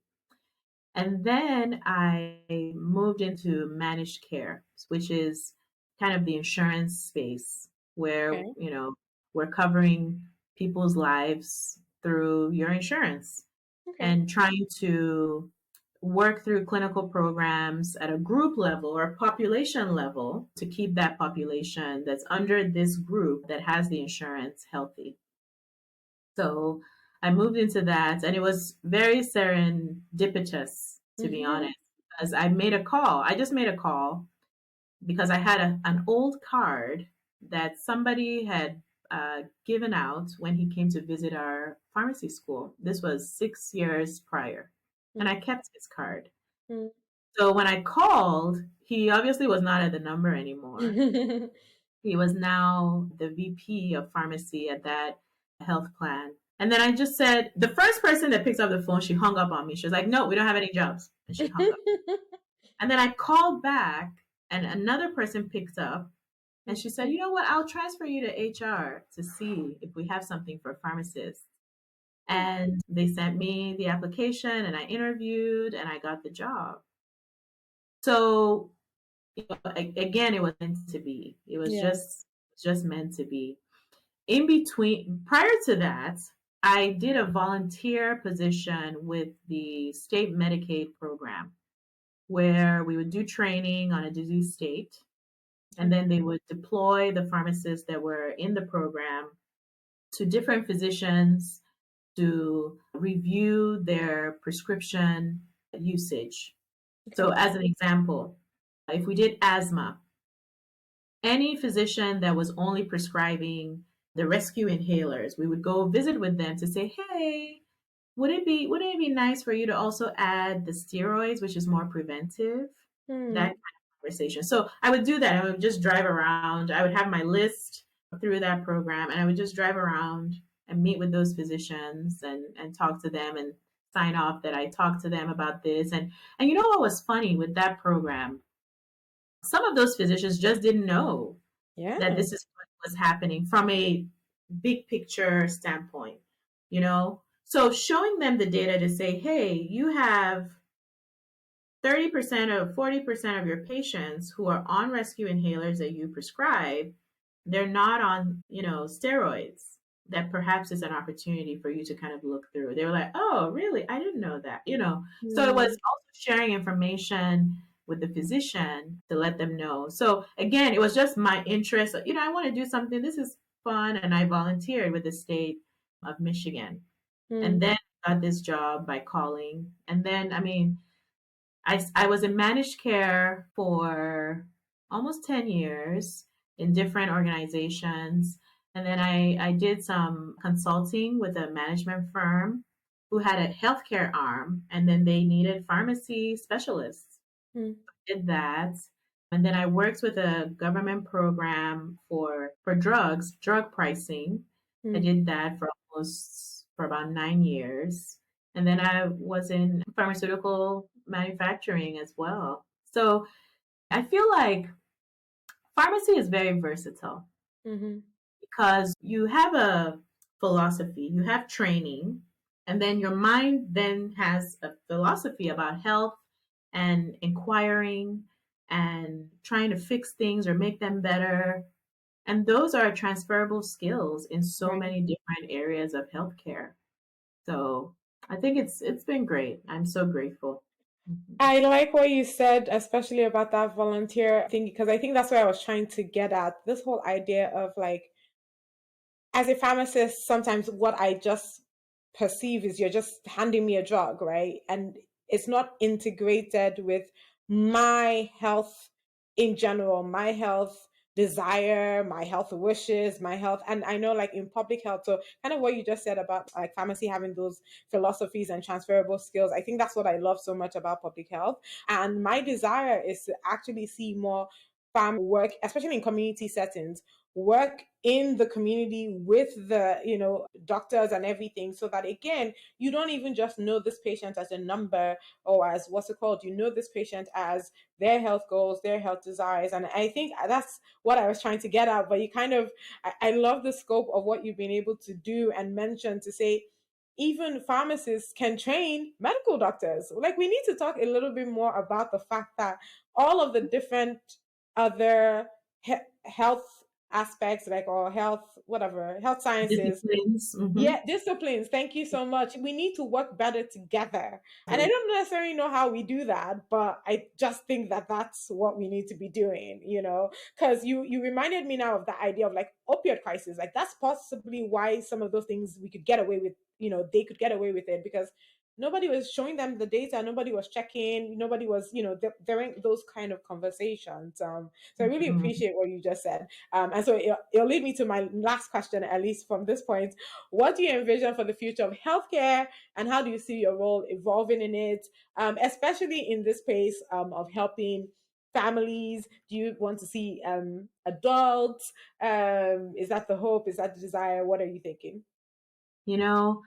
And then I moved into managed care, which is kind of the insurance space where, Okay. we're covering people's lives through your insurance Okay. and trying to work through clinical programs at a group level or population level to keep that population that's under this group that has the insurance healthy. So I moved into that, and it was very serendipitous, to be Mm-hmm. honest, because I made a call. I just made a call because I had an old card that somebody had given out when he came to visit our pharmacy school. This was 6 years prior, and I kept his card. So when I called, he obviously was not at the number anymore. He was now the VP of pharmacy at that health plan. And then I just said, the first person that picks up the phone, she hung up on me. She was like, no, we don't have any jobs. And she hung up. And then I called back, and another person picked up, and she said, you know what? I'll transfer you to HR to see if we have something for pharmacists. And they sent me the application, and I interviewed, and I got the job. So, again, it was meant to be. It was just meant to be. In between, prior to that, I did a volunteer position with the state Medicaid program, where we would do training on a disease state, and then they would deploy the pharmacists that were in the program to different physicians to review their prescription usage. So as an example, if we did asthma, any physician that was only prescribing the rescue inhalers, we would go visit with them to say, hey, wouldn't it be nice for you to also add the steroids, which is more preventive? That kind of conversation. So I would do that. I would just drive around. I would have my list through that program, and I would just drive around and meet with those physicians and talk to them and sign off that I talked to them about this. And you know what was funny with that program? Some of those physicians just didn't know that this is what was happening from a big picture standpoint, you know? So showing them the data to say, hey, you have 30% or 40% of your patients who are on rescue inhalers that you prescribe, they're not on, steroids. That perhaps is an opportunity for you to kind of look through. They were like, oh, really? I didn't know that, So it was also sharing information with the physician to let them know. So again, it was just my interest. I want to do something. This is fun. And I volunteered with the state of Michigan. And then got this job by calling. And then, I was in managed care for almost 10 years in different organizations. And then I did some consulting with a management firm who had a healthcare arm, and then they needed pharmacy specialists. I did that. And then I worked with a government program for drug pricing. I did that for about 9 years. And then I was in pharmaceutical manufacturing as well. So I feel like pharmacy is very versatile because you have a philosophy, you have training, and then your mind then has a philosophy about health and inquiring and trying to fix things or make them better. And those are transferable skills in so many different areas of healthcare. So I think it's been great. I'm so grateful. I like what you said, especially about that volunteer thing, because I think that's what I was trying to get at. This whole idea of like, as a pharmacist, sometimes what I just perceive is you're just handing me a drug, right? And it's not integrated with my health in general, my health desire, my health wishes, my health. And I know, like in public health, so kind of what you just said about like pharmacy having those philosophies and transferable skills, I think that's what I love so much about public health. And my desire is to actually see more farm work, especially in community settings, work in the community with the doctors and everything, so that again you don't even just know this patient as a number or as what's it called, you know this patient as their health goals, their health desires. And I think that's what I was trying to get at. But you kind of, I love the scope of what you've been able to do and mention, to say even pharmacists can train medical doctors. Like, we need to talk a little bit more about the fact that all of the different other health aspects, like, or health, whatever, health sciences, disciplines. Disciplines, thank you so much, we need to work better together. And I don't necessarily know how we do that, but I just think that that's what we need to be doing, because you reminded me now of the idea of like opioid crisis. Like, that's possibly why some of those things we could get away with, they could get away with it, because nobody was showing them the data, nobody was checking, nobody was, during those kind of conversations. So I really Mhm. appreciate what you just said. And so it'll lead me to my last question, at least from this point. What do you envision for the future of healthcare, and how do you see your role evolving in it, especially in this space of helping families? Do you want to see adults? Is that the hope? Is that the desire? What are you thinking? You know,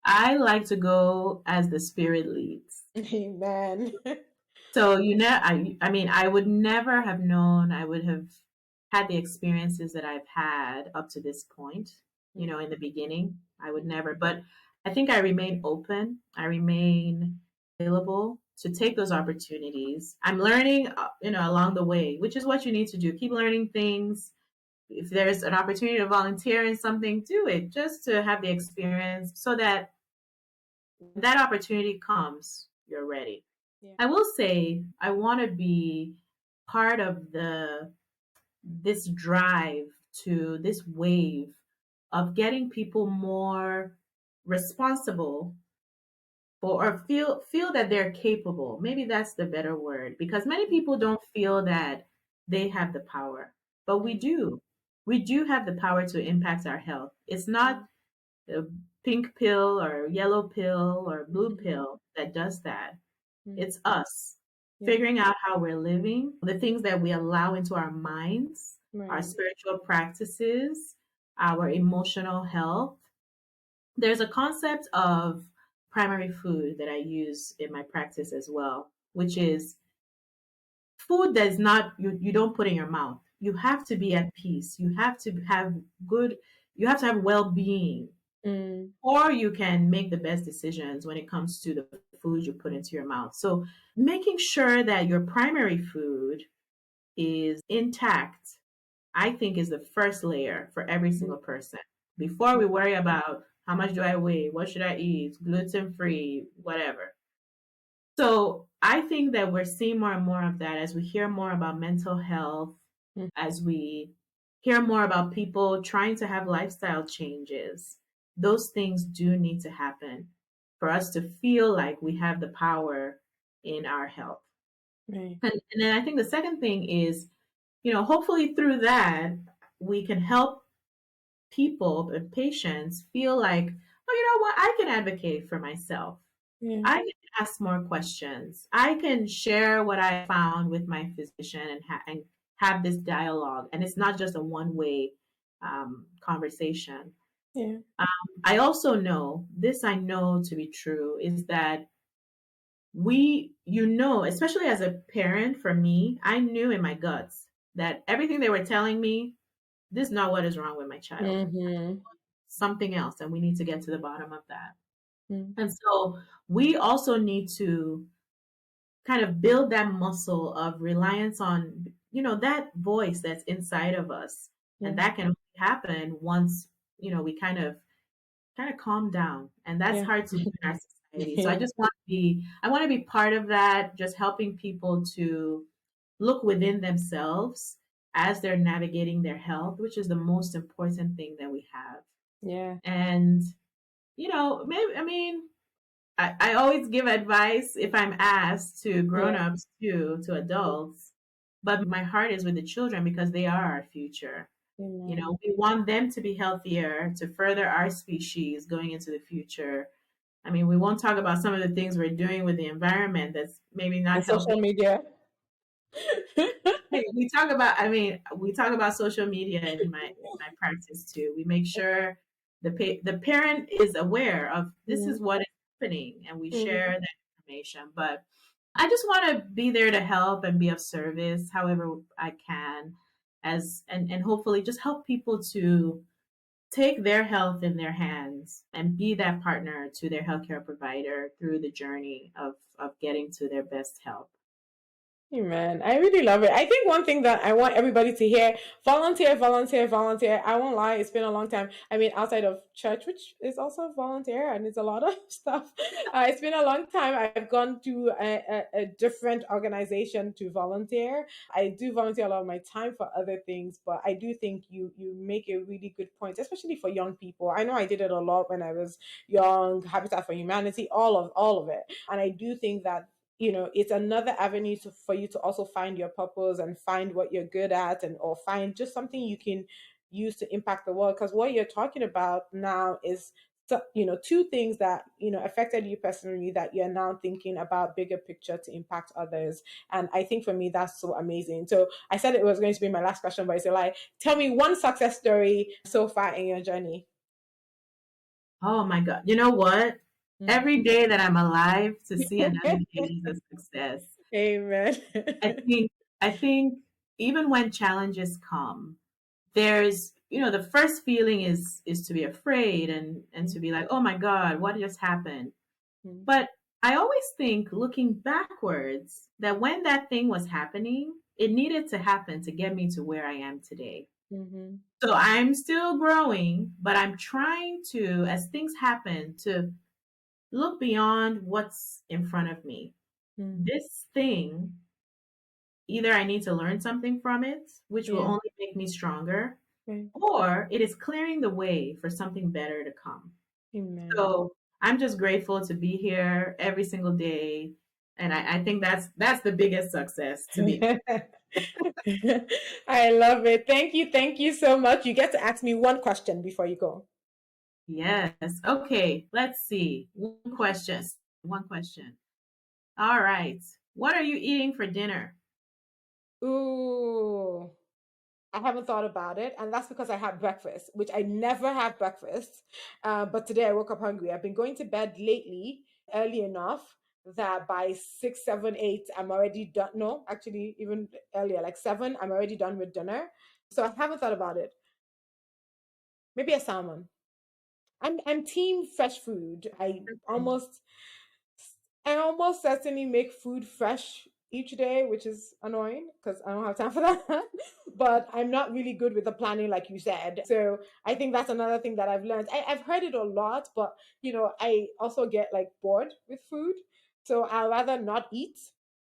I like to go as the spirit leads. Amen. So I mean, I would never have known I would have had the experiences that I've had up to this point, in the beginning. I would never, but I think I remain open. I remain available to take those opportunities. I'm learning, along the way, which is what you need to do. Keep learning things. If there's an opportunity to volunteer in something, do it just to have the experience so that when that opportunity comes, you're ready. Yeah. I will say I want to be part of the this drive to this wave of getting people more responsible for, or feel that they're capable. Maybe that's the better word, because many people don't feel that they have the power, but we Mm, do. We do have the power to impact our health. It's not mm, a pink pill or yellow pill or blue mhm, pill that does that. mm. It's us Yeah. figuring out how we're living, the things that we allow into our minds, our Right. spiritual practices, our emotional health. There's a concept of primary food that I use in my practice as well, which is food that's not you don't put in your mouth. You have to be at peace. You have to have good you have to have well-being, Mm, or you can make the best decisions when it comes to the food you put into your mouth. So, making sure that your primary food is intact, I think, is the first layer for every mm, single person. Before we worry about how much do I weigh, what should I eat, gluten free, whatever. So, I think that we're seeing more and more of that as we hear more about mental health, mm. as we hear more about people trying to have lifestyle changes. Those things do need to happen for us to feel like we have the power in our health. Right. And then I think the second thing is, hopefully through that, we can help people and patients feel like, oh, you know what, I can advocate for myself. Yeah. I can ask more questions. I can share what I found with my physician and have this dialogue. And it's not just a one-way conversation. Yeah. Um, I also know this, I know to be true, is that especially as a parent, for me, I knew in my guts that everything they were telling me, this is not what is wrong with my child. Mm-hmm. Something else, and we need to get to the bottom of that. Mm, And so we also need to kind of build that muscle of reliance on, that voice that's inside of us. And yeah. that can only happen once, we kind of calm down. And that's Yeah. hard to do in our society. So Yeah. I want to be part of that, just helping people to look within themselves as they're navigating their health, which is the most important thing that we have. Yeah. And, maybe, I mean, I always give advice if I'm asked to Yeah. grown-ups too, to adults, but my heart is with the children because they are our future. Amen. We want them to be healthier to further our species going into the future. I mean, we won't talk about some of the things we're doing with the environment that's maybe And not social helping. media. We talk about social media in my practice too. We make sure the parent is aware of this Mm, is what is happening, and we share mm. that information. But I just want to be there to help and be of service however I can, and hopefully just help people to take their health in their hands and be that partner to their healthcare provider through the journey of getting to their best health. Man, I really love it. I think one thing that I want everybody to hear: volunteer, volunteer, volunteer. I won't lie, it's been a long time. I mean, outside of church, which is also volunteer and it's a lot of stuff. It's been a long time. I've gone to a different organization to volunteer. I do volunteer a lot of my time for other things, but I do think you make a really good point, especially for young people. I know I did it a lot when I was young. Habitat for Humanity, all of it, and I do think that it's another avenue for you to also find your purpose and find what you're good at, and or find just something you can use to impact the world, because what you're talking about now is two things that affected you personally that you're now thinking about bigger picture to impact others. And I think for me that's so amazing. So I said it was going to be my last question, but it's like, tell me one success story so far in your journey. Oh my God. You know what? Every day that I'm alive to see another day is a success. Amen. I think I think even when challenges come, there's, the first feeling is to be afraid and to be like, oh my God, what just happened? But I always think, looking backwards, that when that thing was happening, it needed to happen to get me to where I am today. Mm-hmm. So I'm still growing, but I'm trying to, as things happen, to look beyond what's in front of me. Mm-hmm. This thing, either I need to learn something from it, which will Yeah. only make me stronger, Okay. or it is clearing the way for something better to come. Amen. So I'm just grateful to be here every single day. And I think that's the biggest success to me. I love it. Thank you so much. You get to ask me one question before you go. Yes. Okay. Let's see. One question. One question. All right. What are you eating for dinner? Ooh, I haven't thought about it, and that's because I had breakfast, which I never have breakfast. But today I woke up hungry. I've been going to bed lately early enough that by 6, 7, 8, I'm already done. No, actually, even earlier, like 7, I'm already done with dinner. So I haven't thought about it. Maybe a salmon. I'm team fresh food. I almost certainly make food fresh each day, which is annoying because I don't have time for that. But I'm not really good with the planning, like you said. So I think that's another thing that I've learned. I've heard it a lot, but I also get like bored with food. So I'd rather not eat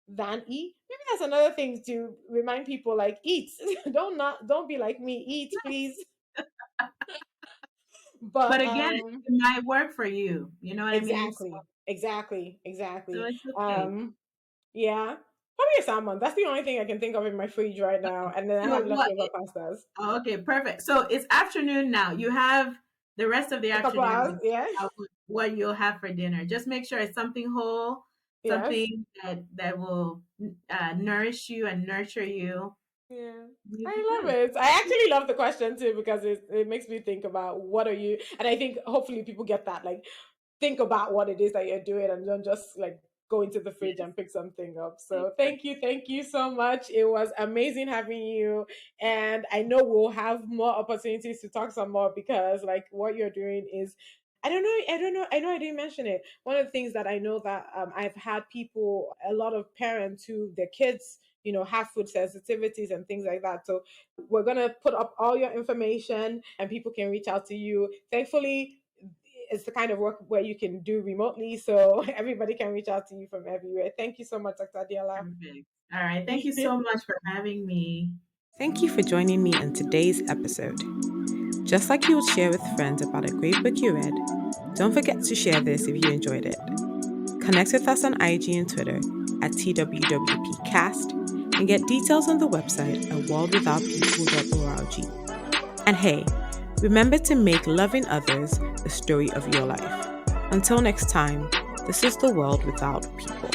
than eat. Maybe that's another thing to remind people, like, eat. Don't be like me. Eat, please. But But again, it might work for you. You know what I mean? So, exactly, exactly, so exactly. it's okay. Yeah, probably a salmon. That's the only thing I can think of in my fridge right now, and then I So have what? leftover pastas. Oh, okay, perfect. So it's afternoon now. You have the rest of the A couple afternoon to hours, think yeah, about what you'll have for dinner. Just make sure it's something whole, yes, something that will nourish you and nurture you. yeah. You'll be I love good. it. I actually love the question too because it makes me think about what are you, and I think hopefully people get that. Like, think about what it is that you're doing and don't just like go into the fridge Yes, and pick something up. So exactly. thank you so much. It was amazing having you. And I know we'll have more opportunities to talk some more because like what you're doing is I know I didn't mention it. One of the things that I know that I've had people, a lot of parents who their kids, have food sensitivities and things like that. So we're gonna put up all your information and people can reach out to you. Thankfully, it's the kind of work where you can do remotely, so everybody can reach out to you from everywhere. Thank you so much, Dr. Adiola. Perfect. All right. Thank you so much for having me. Thank you for joining me on today's episode. Just like you would share with friends about a great book you read, don't forget to share this if you enjoyed it. Connect with us on IG and Twitter at TWWPcast and get details on the website at worldwithoutpeople.org. And hey, remember to make loving others the story of your life. Until next time, this is the world without people.